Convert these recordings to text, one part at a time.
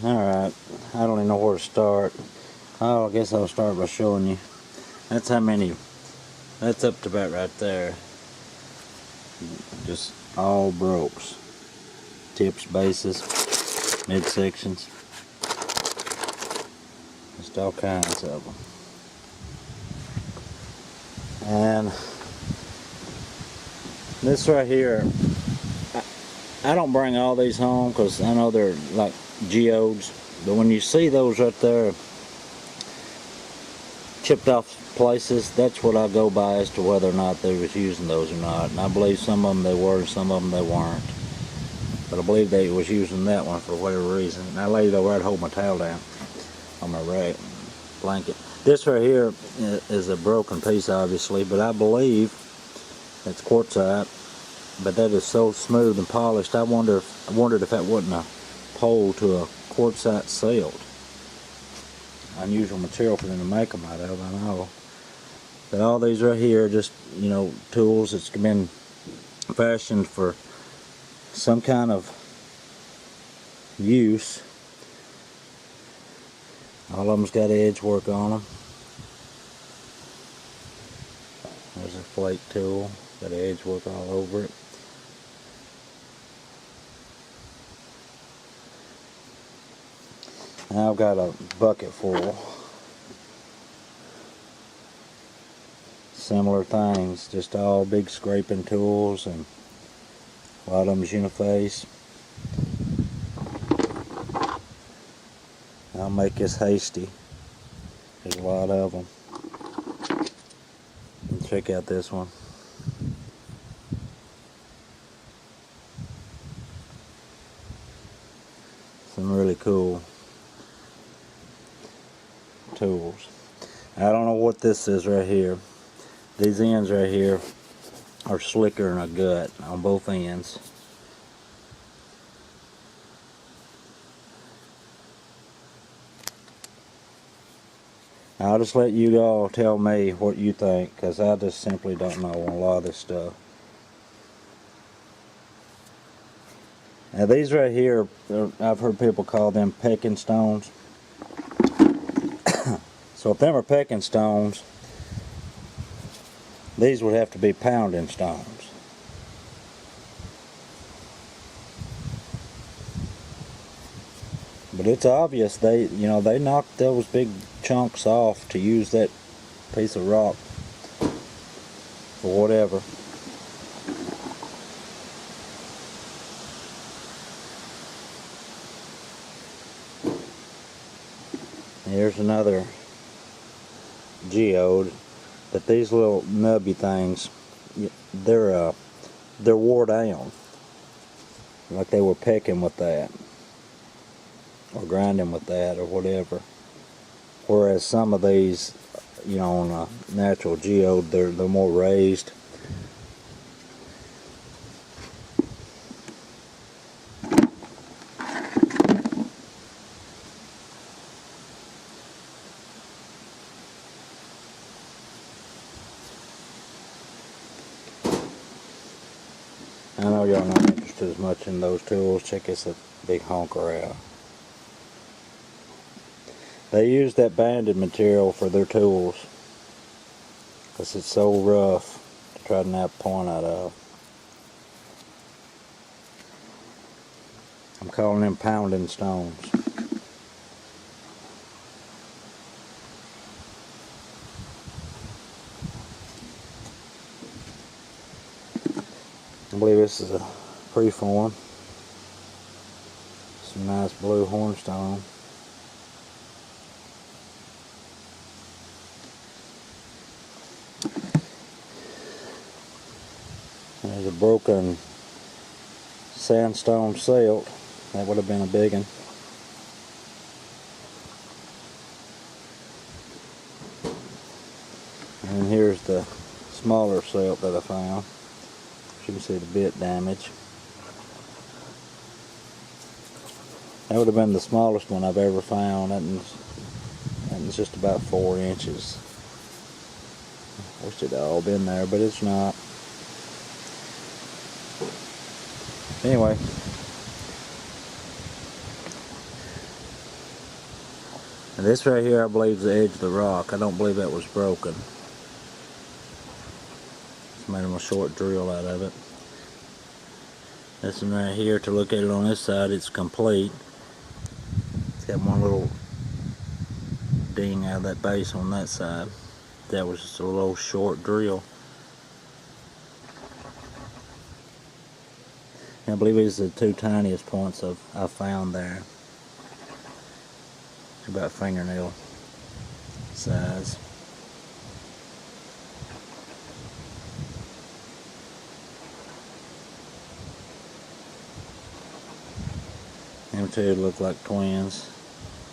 Alright, I don't even know where to start. Oh, I guess I'll start by showing you. That's how many, that's up to about right there. Just all brokes. Tips, bases, midsections. Just all kinds of them. And this right here, I don't bring all these home because I know they're like geodes, but when you see those right there chipped off places, that's what I go by as to whether or not they was using those or not. And I believe some of them they were, some of them they weren't. But I believe they was using that one for whatever reason. And I laid over, I'd hold my towel down on my rack blanket. This right here is a broken piece, obviously, but I believe it's quartzite. But that is so smooth and polished. I wondered if that wasn't a pole to a quartzite sealed. Unusual material for them to make them out of, I know. But all these right here are just, you know, tools that's been fashioned for some kind of use. All of them's got edge work on them. There's a flake tool, got edge work all over it. Now I've got a bucket full. Similar things, just all big scraping tools, and a lot of them's uniface. I'll make this hasty. There's a lot of them. And check out this one. Some really cool tools. I don't know what this is right here. These ends right here are slicker than a gut on both ends. I'll just let you all tell me what you think, because I just simply don't know on a lot of this stuff. Now these right here, I've heard people call them pecking stones. So if them are pecking stones, these would have to be pounding stones. But it's obvious they knocked those big chunks off to use that piece of rock for whatever. Here's another geode, but these little nubby things, they're wore down, like they were pecking with that, or grinding with that, or whatever. Whereas some of these, you know, on a natural geode, they're more raised. I know y'all not interested as much in those tools. Check this big honker out. They use that banded material for their tools because it's so rough to try to nap a point out of. I'm calling them pounding stones. I believe this is a preform. Some nice blue hornstone. There's a broken sandstone silt. That would have been a big one. And here's the smaller silt that I found. You can see the bit damage. That would have been the smallest one I've ever found. That was just about 4 inches. I wish it had all been there, but it's not. Anyway, And this right here, I believe, is the edge of the rock. I don't believe that was broken. Just made them a short drill out of it. This one right here, to look at it on this side, it's complete. It's got one little ding out of that base on that side. That was just a little short drill. And I believe these are the two tiniest points I've found there. About fingernail size. Them two look like twins.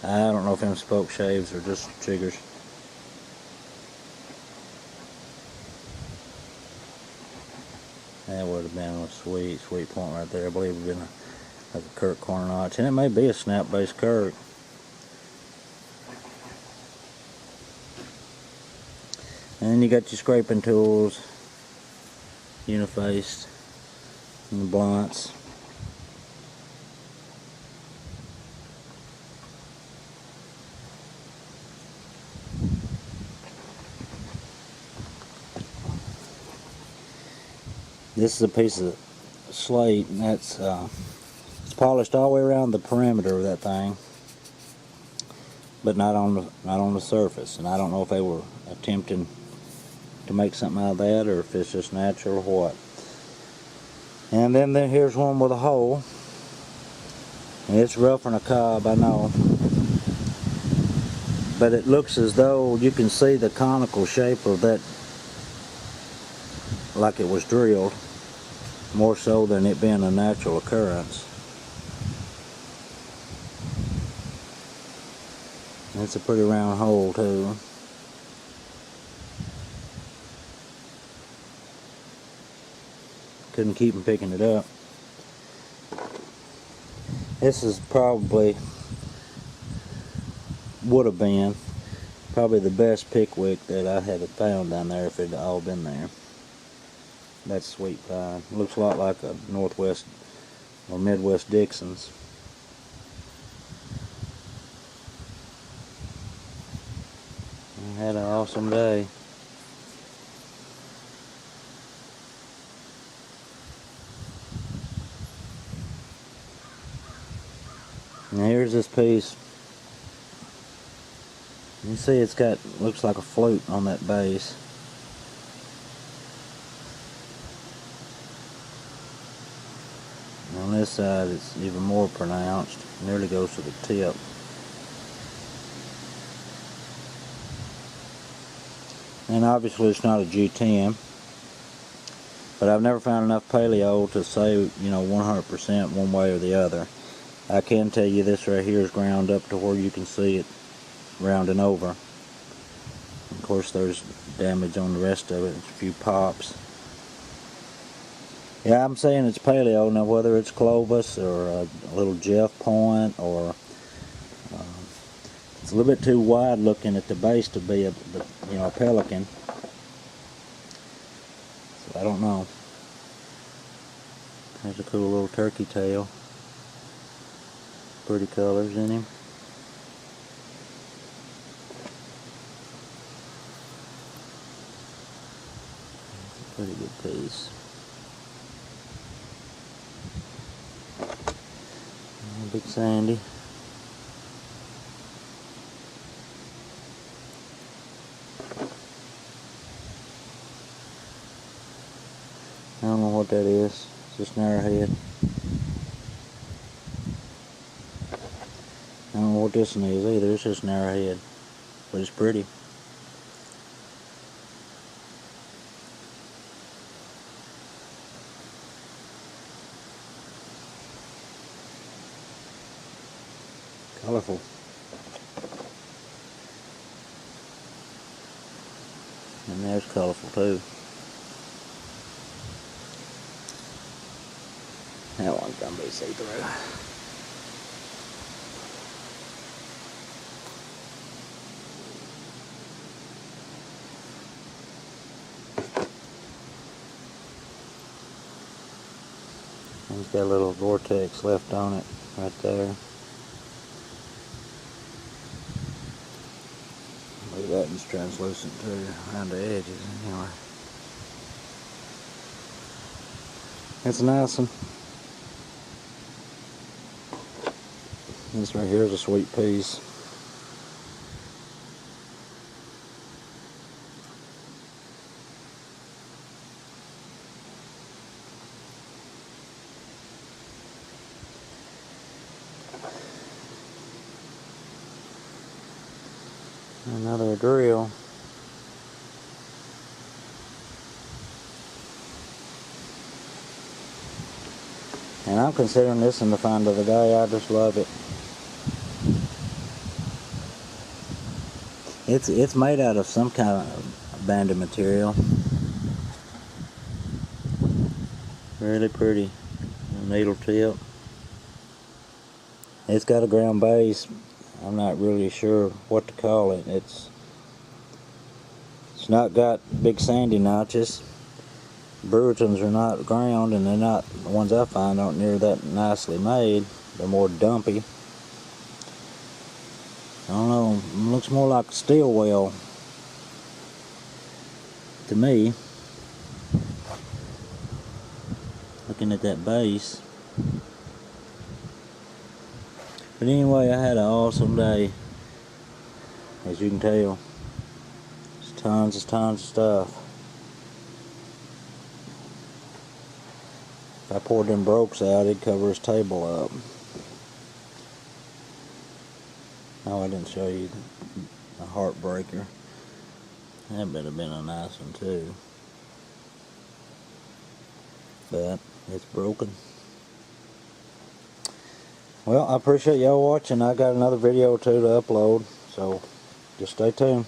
I don't know if them spoke shaves or just jiggers. That would have been a sweet point right there. I believe it would have been like a Kirk corner notch. And it may be a snap-based Kirk. And then you got your scraping tools, unifaced, and the blunts. This is a piece of slate, and that's it's polished all the way around the perimeter of that thing, but not on the surface. And I don't know if they were attempting to make something out of that, or if it's just natural or what. And then here's one with a hole, and it's rougher than a cob, I know, but it looks as though you can see the conical shape of that, like it was drilled, more so than it being a natural occurrence. And it's a pretty round hole too. Couldn't keep them picking it up. This is probably, would have been, probably the best pickwick that I had found down there if it had all been there. That's sweet pine. Looks a lot like a Northwest or Midwest Dixon's. I had an awesome day. And here's this piece. You see it's got, looks like a flute on that base. And on this side it's even more pronounced. It nearly goes to the tip. And obviously it's not a G10, but I've never found enough paleo to say, you know, 100% one way or the other. I can tell you this right here is ground up to where you can see it rounding over. Of course there's damage on the rest of it, a few pops. Yeah, I'm saying it's paleo. Now whether it's Clovis or a little Jeff point, or it's a little bit too wide looking at the base to be a pelican. So I don't know. There's a cool little turkey tail. Pretty colors in him. Pretty good piece. Big Sandy. I don't know what that is. It's just an arrowhead. I don't know what this one is either. It's just an arrowhead, but it's pretty. Colorful. And there's colorful too. That one's gonna be see-through. It's got a little vortex left on it right there. that is translucent too, around the edges. Anyway, it's a nice one. This right here is a sweet piece. Another drill. And I'm considering this in the find of the day. I just love it. It's made out of some kind of banded material. Really pretty. Needle tip. It's got a ground base. I'm not really sure what to call it. It's not got big sandy notches. Brewertons are not ground, and they're not, the ones I find aren't near that nicely made. They're more dumpy. I don't know, it looks more like a steel well to me, looking at that base. But anyway, I had an awesome day, as you can tell. There's tons of stuff. If I poured them brokes out, it'd cover his table up. Oh, I didn't show you the heartbreaker. That would have been a nice one too. But it's broken. Well, I appreciate y'all watching. I got another video or two to upload, so just stay tuned.